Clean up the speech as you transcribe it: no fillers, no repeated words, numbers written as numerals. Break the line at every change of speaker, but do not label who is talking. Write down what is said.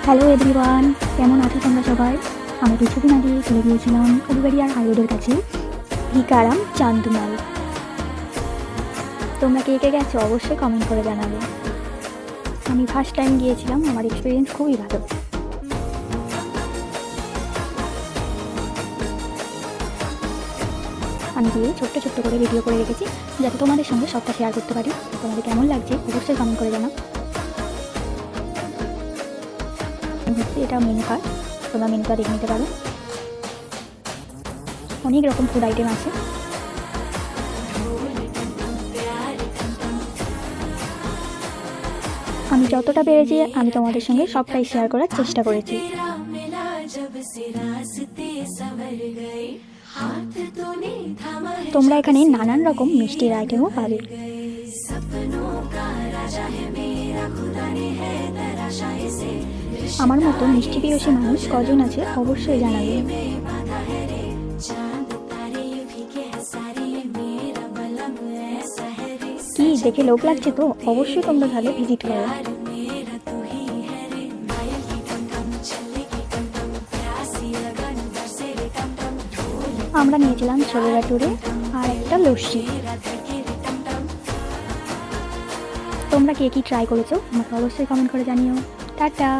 Hello everyone, কেমন আছো তোমরা সবাই? আমি কিছুদিন আগে চলে গিয়েছিলাম উলুবেড়িয়ার হাই রোডের কাছে ভিকারাম চান্দমাল। তোমরা কে কে গেছো অবশ্যই কমেন্ট করে জানাবে। আমি ফার্স্ট টাইম গিয়েছিলাম, আমার এক্সপিরিয়েন্স খুবই ভালো। আমি গিয়ে ছোট্ট ছোট্ট করে ভিডিও করে রেখেছি যাতে তোমাদের সঙ্গে সবটা শেয়ার করতে পারি। তোমাদের কেমন লাগছে অবশ্যই কমেন্ট করে জানাও। এটা মেনু কার্ড, তোমরা মেনুটা দেখে নিতে পারো। অনেক রকম ফুড আইটেম আছে। আমি যতটা পেরেছি আমি তোমাদের সঙ্গে সবটাই শেয়ার করার চেষ্টা করেছি। তোমরা এখানে নানান রকম মিষ্টির আইটেমও পাবে। আমার মতো মিষ্টি প্রিয়সী মানুষ কজন আছে অবশ্যই জানাবে। কি দেখে লোভ লাগছে তো অবশ্যই তোমরা তাহলে ভিজিট করো। আমরা নিয়েছিলাম ছোলে ভাটুরে আর একটা লস্যি। তোমরা কে কি ট্রাই করেছো আমাকে অবশ্যই কমেন্ট করে জানিও। টাটা।